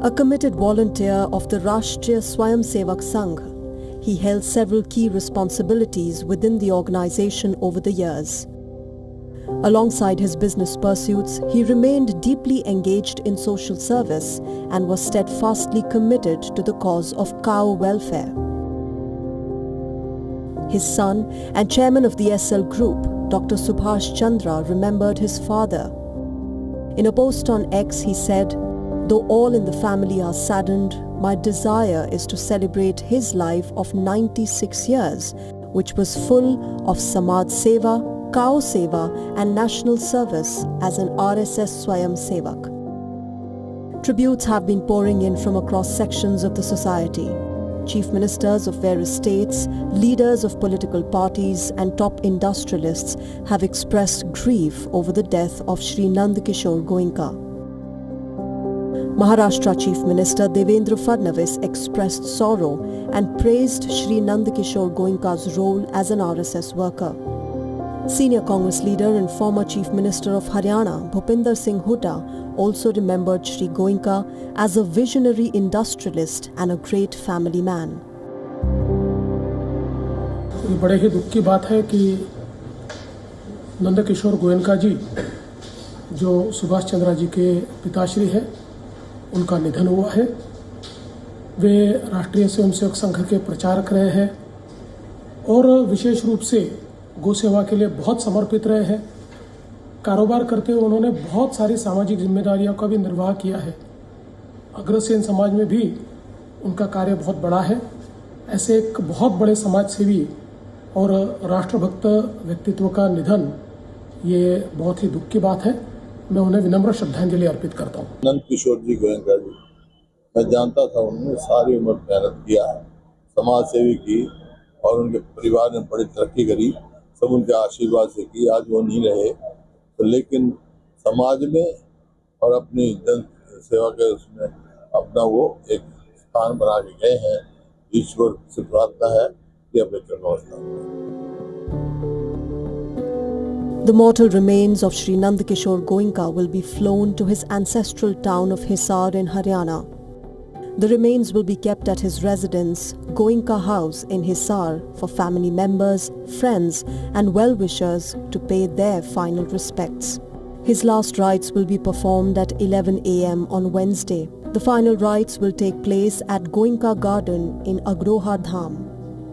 A committed volunteer of the Rashtriya Swayamsevak Sangh, he held several key responsibilities within the organization over the years. Alongside his business pursuits, he remained deeply engaged in social service and was steadfastly committed to the cause of cow welfare. His son and chairman of the SL Group, Dr. Subhash Chandra, remembered his father. In a post on X, he said, "Though all in the family are saddened, my desire is to celebrate his life of 96 years, which was full of Samaj Seva, Cow Seva and national service as an RSS Swayam Sevak." Tributes have been pouring in from across sections of the society. Chief ministers of various states, leaders of political parties and top industrialists have expressed grief over the death of Shri Nand Kishore Goenka. Maharashtra Chief Minister Devendra Fadnavis expressed sorrow and praised Shri Nand Kishore Goenka's role as an RSS worker. Senior Congress leader and former Chief Minister of Haryana, Bhupinder Singh Hooda, also remembered Shri Goenka as a visionary industrialist and a great family man. ये बड़े ही दुख की बात है कि नंद किशोर गोयनका जी जो सुभाष चंद्र जी के पिताश्री हैं, उनका निधन हुआ है। वे राष्ट्रीय स्वयंसेवक संघ के प्रचारक रहे हैं और विशेष रूप से गौ सेवा के लिए बहुत समर्पित रहे हैं। कारोबार करते हुए उन्होंने बहुत सारी सामाजिक जिम्मेदारियों का भी निर्वाह किया है। अग्रसेन समाज में भी उनका कार्य बहुत बड़ा है। ऐसे एक बहुत बड़े समाज सेवी और राष्ट्रभक्त व्यक्तित्व का निधन ये बहुत ही दुख की बात है। मैं उन्हें विनम्र श्रद्धांजलि अर्पित करता हूँ। नंद किशोर जी गोयनका जी, मैं जानता था उन्होंने सारी उम्र मेहनत किया, समाज सेवी की और उनके परिवार ने बड़ी तरक्की करी, सब उनके आशीर्वाद से की। आज वो नहीं रहे तो लेकिन समाज में और अपनी जन सेवा के उसमें अपना वो एक स्थान बना के गए हैं। ईश्वर से प्रार्थना है कि अपने चरणों The mortal remains of Shri Nand Kishore Goenka will be flown to his ancestral town of Hisar in Haryana. The remains will be kept at his residence, Goenka House in Hisar, for family members, friends and well-wishers to pay their final respects. His last rites will be performed at 11 a.m. on Wednesday. The final rites will take place at Goenka Garden in Agroha Dham.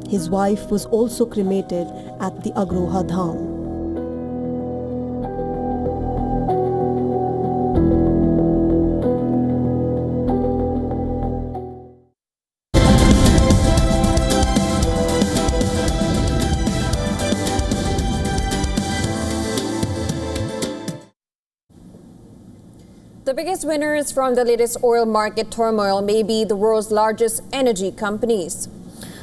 His wife was also cremated at the Agroha Dham. The biggest winners from the latest oil market turmoil may be the world's largest energy companies.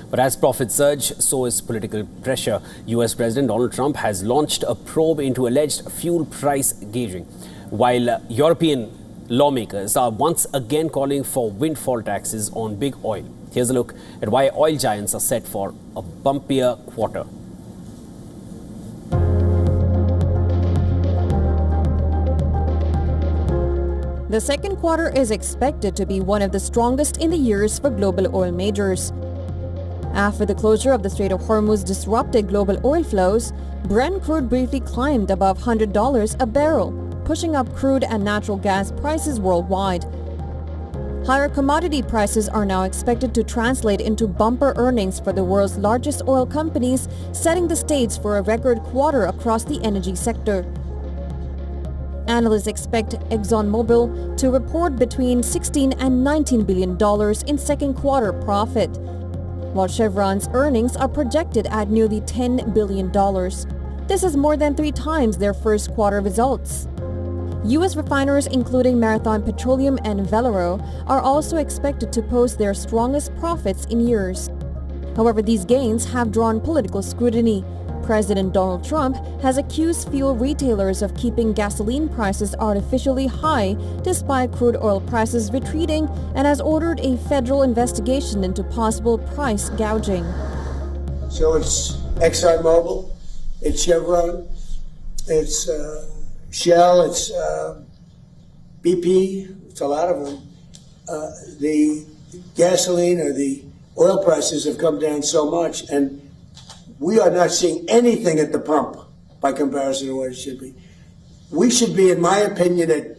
But as profits surge, so is political pressure. US President Donald Trump has launched a probe into alleged fuel price gouging, while European lawmakers are once again calling for windfall taxes on big oil. Here's a look at why oil giants are set for a bumpier quarter. The second quarter is expected to be one of the strongest in the years for global oil majors. After the closure of the Strait of Hormuz disrupted global oil flows, Brent crude briefly climbed above $100 a barrel, pushing up crude and natural gas prices worldwide. Higher commodity prices are now expected to translate into bumper earnings for the world's largest oil companies, setting the stage for a record quarter across the energy sector. Analysts expect ExxonMobil to report between $16 and $19 billion in second quarter profit, while Chevron's earnings are projected at nearly $10 billion. This is more than 3 times their first quarter results. U.S. refiners including Marathon Petroleum and Valero are also expected to post their strongest profits in years. However, these gains have drawn political scrutiny. President Donald Trump has accused fuel retailers of keeping gasoline prices artificially high despite crude oil prices retreating and has ordered a federal investigation into possible price gouging. So it's ExxonMobil, it's Chevron, it's Shell, it's BP, it's a lot of them. The gasoline or the oil prices have come down so much, and we are not seeing anything at the pump by comparison to what it should be. We should be, in my opinion, at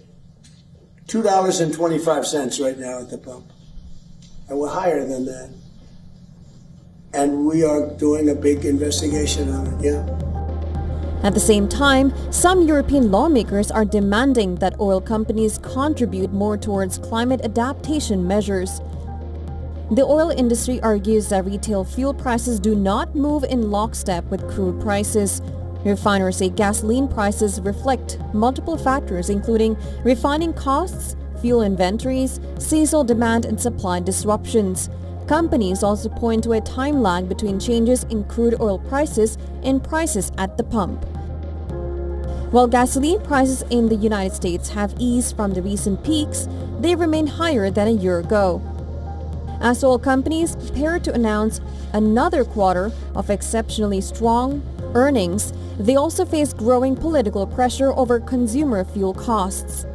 $2.25 right now at the pump. And we're higher than that. And we are doing a big investigation on it, yeah. At the same time, some European lawmakers are demanding that oil companies contribute more towards climate adaptation measures. The oil industry argues that retail fuel prices do not move in lockstep with crude prices. Refiners say gasoline prices reflect multiple factors including refining costs, fuel inventories, seasonal demand and supply disruptions. Companies also point to a time lag between changes in crude oil prices and prices at the pump. While gasoline prices in the United States have eased from the recent peaks, they remain higher than a year ago. As oil companies prepare to announce another quarter of exceptionally strong earnings, they also face growing political pressure over consumer fuel costs.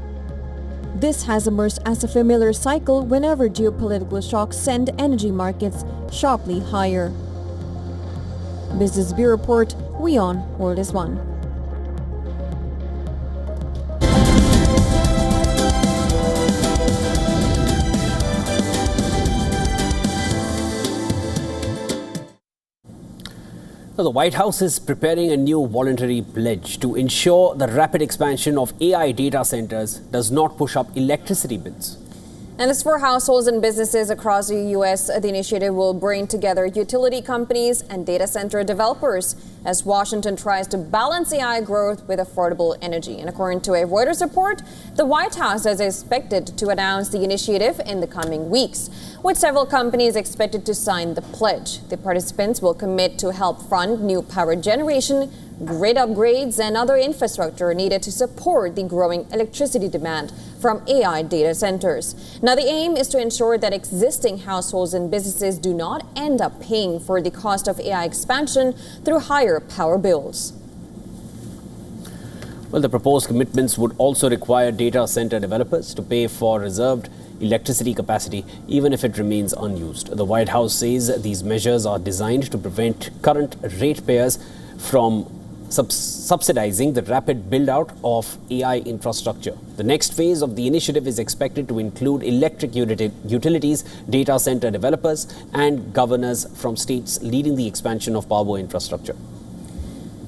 This has emerged as a familiar cycle whenever geopolitical shocks send energy markets sharply higher. Business Bureau Report, WION World is One. Well, the White House is preparing a new voluntary pledge to ensure the rapid expansion of AI data centers does not push up electricity bills. And as for households and businesses across the U.S., the initiative will bring together utility companies and data center developers as Washington tries to balance AI growth with affordable energy. And according to a Reuters report, the White House is expected to announce the initiative in the coming weeks, with several companies expected to sign the pledge. The participants will commit to help fund new power generation, grid upgrades, and other infrastructure needed to support the growing electricity demand from AI data centers. Now, the aim is to ensure that existing households and businesses do not end up paying for the cost of AI expansion through higher power bills. Well, the proposed commitments would also require data center developers to pay for reserved electricity capacity, even if it remains unused. The White House says these measures are designed to prevent current ratepayers from subsidizing the rapid build-out of AI infrastructure. The next phase of the initiative is expected to include electric utilities, data center developers, and governors from states leading the expansion of power infrastructure.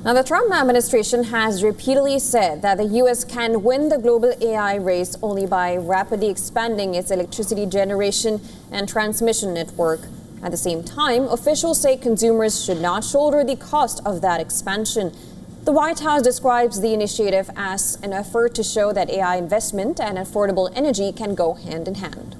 Now, the Trump administration has repeatedly said that the U.S. can win the global AI race only by rapidly expanding its electricity generation and transmission network. At the same time, officials say consumers should not shoulder the cost of that expansion. The White House describes the initiative as an effort to show that AI investment and affordable energy can go hand in hand.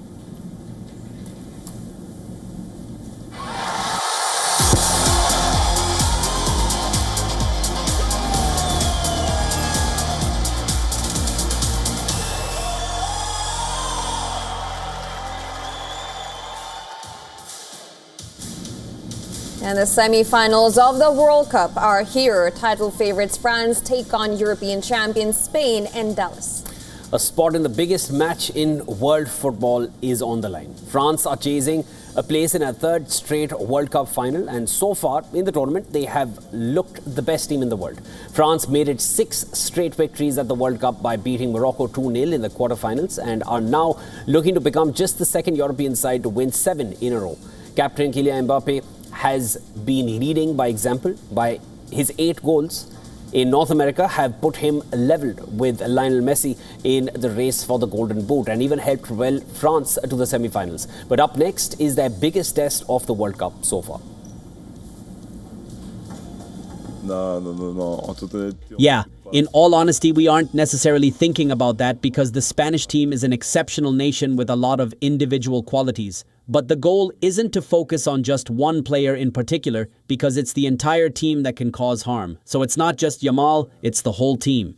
And the semi-finals of the World Cup are here. Title favorites France take on European champions Spain in Dallas. A spot in the biggest match in world football is on the line. France are chasing a place in a third straight World Cup final, and so far in the tournament they have looked the best team in the world. France made it 6 straight victories at the World Cup by beating Morocco 2-0 in the quarterfinals and are now looking to become just the second European side to win 7 in a row. Captain Kylian Mbappe has been leading by example. By his 8 goals in North America have put him leveled with Lionel Messi in the race for the Golden Boot and even helped propel France to the semi-finals. But up next is their biggest test of the World Cup so far. Yeah, in all honesty, we aren't necessarily thinking about that because the Spanish team is an exceptional nation with a lot of individual qualities. But the goal isn't to focus on just one player in particular because it's the entire team that can cause harm. So it's not just Yamal, it's the whole team.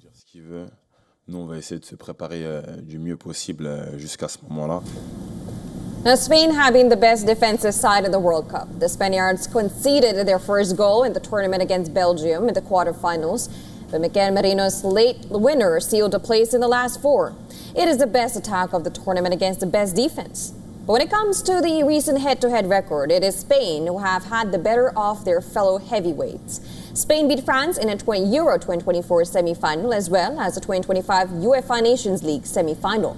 Now, Spain have been the best defensive side in the World Cup. The Spaniards conceded their first goal in the tournament against Belgium in the quarterfinals, but Mikel Merino's late winner sealed a place in the last 4. It is the best attack of the tournament against the best defense. But when it comes to the recent head-to-head record, it is Spain who have had the better of their fellow heavyweights. Spain beat France in a Euro 2024 semi-final as well as the 2025 UEFA Nations League semi-final.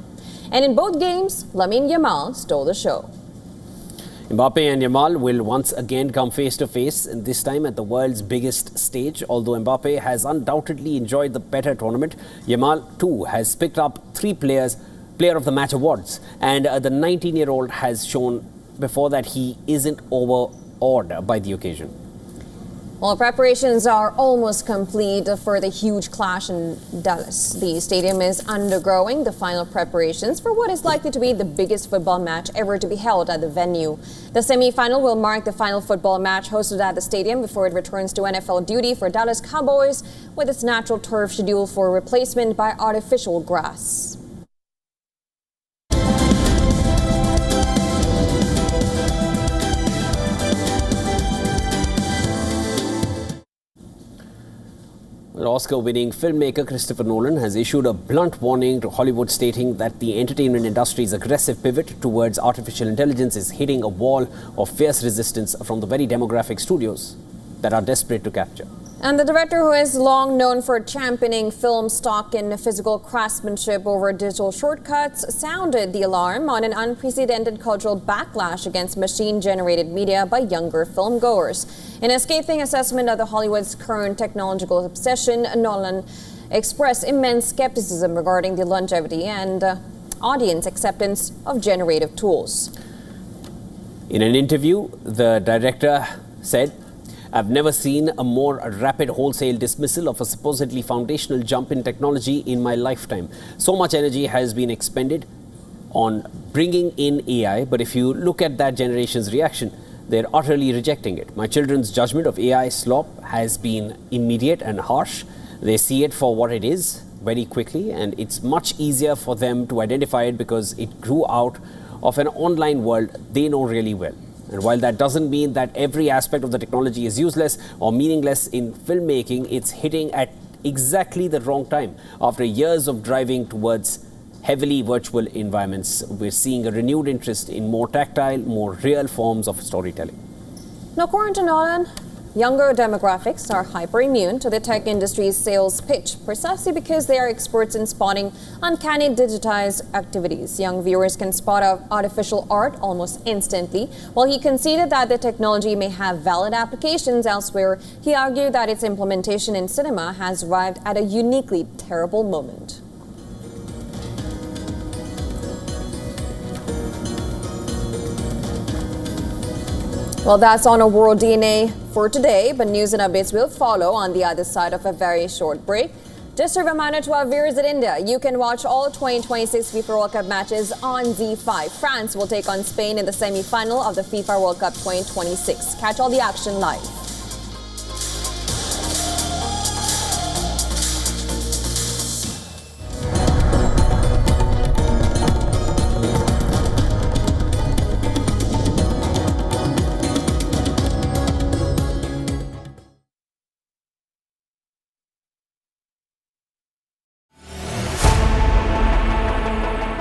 And in both games, Lamine Yamal stole the show. Mbappe and Yamal will once again come face-to-face, and this time at the world's biggest stage. Although Mbappe has undoubtedly enjoyed the better tournament, Yamal too has picked up 3 Player of the Match awards, and the 19-year-old has shown before that he isn't overawed by the occasion. Well, preparations are almost complete for the huge clash in Dallas. The stadium is undergoing the final preparations for what is likely to be the biggest football match ever to be held at the venue. The semi-final will mark the final football match hosted at the stadium before it returns to NFL duty for Dallas Cowboys, with its natural turf scheduled for replacement by artificial grass. Oscar-winning filmmaker Christopher Nolan has issued a blunt warning to Hollywood, stating that the entertainment industry's aggressive pivot towards artificial intelligence is hitting a wall of fierce resistance from the very demographic studios that are desperate to capture. And the director, who is long known for championing film stock and physical craftsmanship over digital shortcuts, sounded the alarm on an unprecedented cultural backlash against machine-generated media by younger filmgoers. In a scathing assessment of Hollywood's current technological obsession, Nolan expressed immense skepticism regarding the longevity and audience acceptance of generative tools. In an interview, the director said, "I've never seen a more rapid wholesale dismissal of a supposedly foundational jump in technology in my lifetime. So much energy has been expended on bringing in AI, but if you look at that generation's reaction, they're utterly rejecting it. My children's judgment of AI slop has been immediate and harsh. They see it for what it is very quickly, and it's much easier for them to identify it because it grew out of an online world they know really well. And while that doesn't mean that every aspect of the technology is useless or meaningless in filmmaking, it's hitting at exactly the wrong time. After years of driving towards heavily virtual environments, we're seeing a renewed interest in more tactile, more real forms of storytelling." Now, according to Nolan, younger demographics are hyper-immune to the tech industry's sales pitch, precisely because they are experts in spotting uncanny digitized activities. Young viewers can spot artificial art almost instantly. While he conceded that the technology may have valid applications elsewhere, he argued that its implementation in cinema has arrived at a uniquely terrible moment. Well, that's on our World DNA for today, but news and updates will follow on the other side of a very short break. Just a reminder to our viewers in India, you can watch all 2026 FIFA World Cup matches on Z5. France will take on Spain in the semi-final of the FIFA World Cup 2026. Catch all the action live.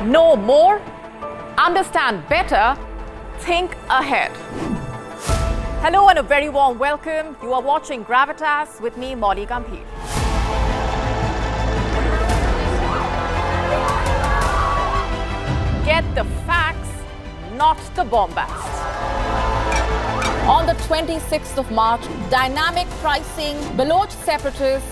Know more, understand better, think ahead. Hello and a very warm welcome. You are watching Gravitas with me, Molly Gambhir. Get the facts, not the bombast. On the 26th of March, dynamic pricing, Baloch separatists,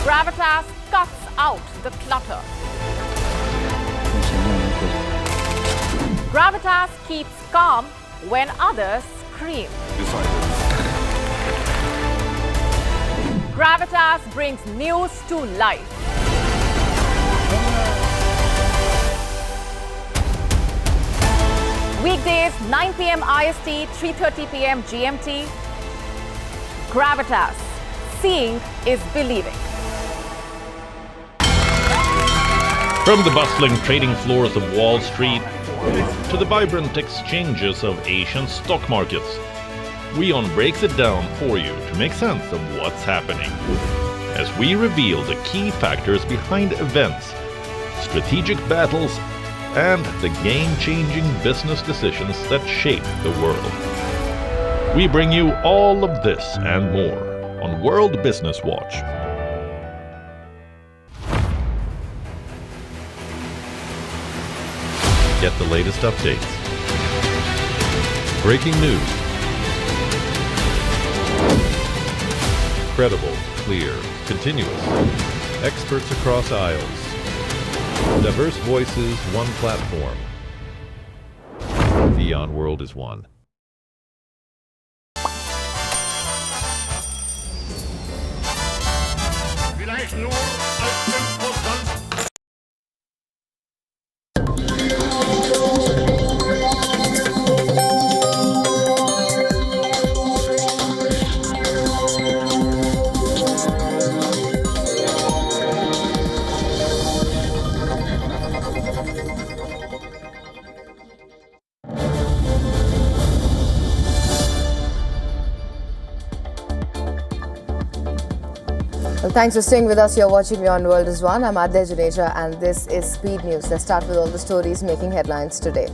Gravitas cuts out the clutter. Gravitas keeps calm when others scream. Gravitas brings news to life. Weekdays, 9 p.m. IST, 3:30 p.m. GMT. Gravitas. Seeing is believing. From the bustling trading floors of Wall Street to the vibrant exchanges of Asian stock markets, WION breaks it down for you to make sense of what's happening, as we reveal the key factors behind events, strategic battles, and the game-changing business decisions that shape the world. We bring you all of this and more on World Business Watch. Get the latest updates. Breaking news. Credible, clear, continuous. Experts across aisles. Diverse voices, one platform. WION World is one. Well, thanks for staying with us. You're watching WION World is One. I'm Adya Juneja and this is Speed News. Let's start with all the stories making headlines today.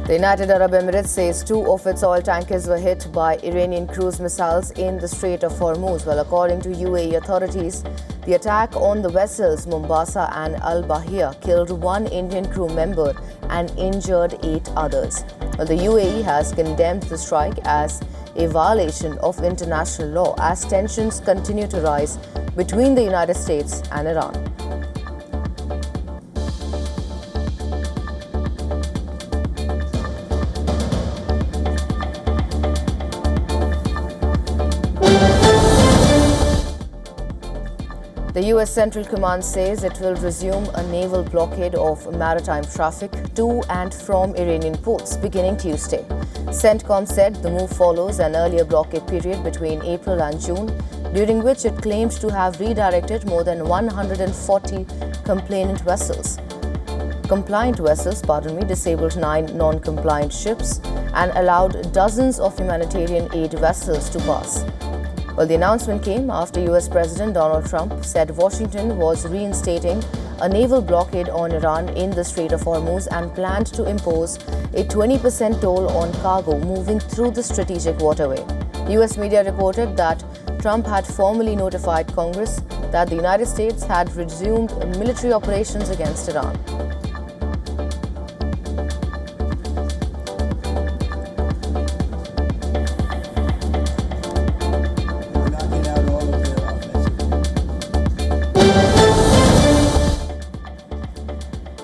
The United Arab Emirates says 2 of its oil tankers were hit by Iranian cruise missiles in the Strait of Hormuz. Well, according to UAE authorities, the attack on the vessels Mombasa and Al Bahia killed 1 Indian crew member and injured 8 others. Well, the UAE has condemned the strike as a violation of international law as tensions continue to rise between the United States and Iran. The U.S. Central Command says it will resume a naval blockade of maritime traffic to and from Iranian ports beginning Tuesday. CENTCOM said the move follows an earlier blockade period between April and June, during which it claimed to have redirected more than 140 compliant vessels, disabled 9 non-compliant ships, and allowed dozens of humanitarian aid vessels to pass. Well, the announcement came after US President Donald Trump said Washington was reinstating a naval blockade on Iran in the Strait of Hormuz and planned to impose a 20% toll on cargo moving through the strategic waterway. US media reported that Trump had formally notified Congress that the United States had resumed military operations against Iran.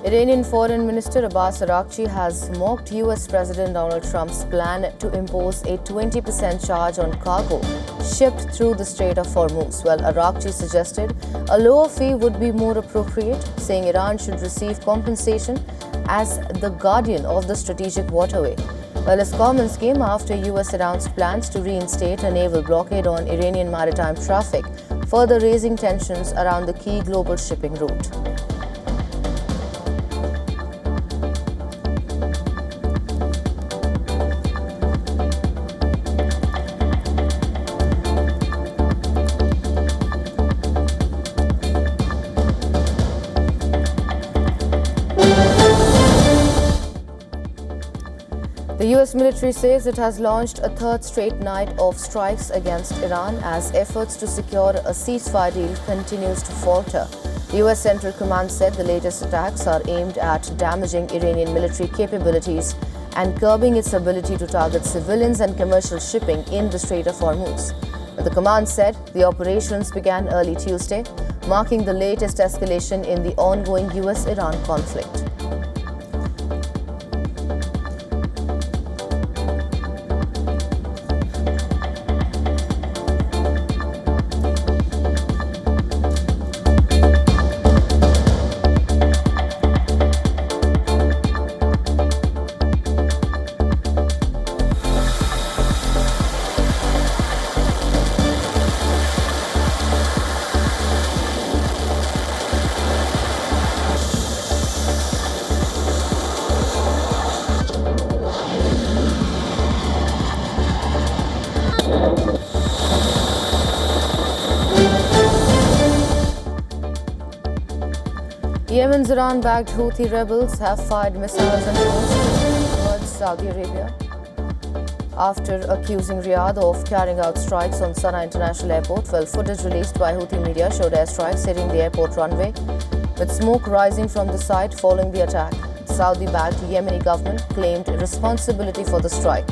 Iranian Foreign Minister Abbas Araghchi has mocked US President Donald Trump's plan to impose a 20% charge on cargo shipped through the Strait of Hormuz. Well, Araghchi suggested a lower fee would be more appropriate, saying Iran should receive compensation as the guardian of the strategic waterway. Well, his comments came after US announced plans to reinstate a naval blockade on Iranian maritime traffic, further raising tensions around the key global shipping route. The US military says it has launched a 3rd straight night of strikes against Iran as efforts to secure a ceasefire deal continues to falter. The US Central Command said the latest attacks are aimed at damaging Iranian military capabilities and curbing its ability to target civilians and commercial shipping in the Strait of Hormuz. The command said the operations began early Tuesday, marking the latest escalation in the ongoing US-Iran conflict. Yemen's Iran-backed Houthi rebels have fired missiles and drones towards Saudi Arabia after accusing Riyadh of carrying out strikes on Sana'a International Airport. Well, footage released by Houthi media showed airstrikes hitting the airport runway, with smoke rising from the site following the attack. The Saudi-backed Yemeni government claimed responsibility for the strike.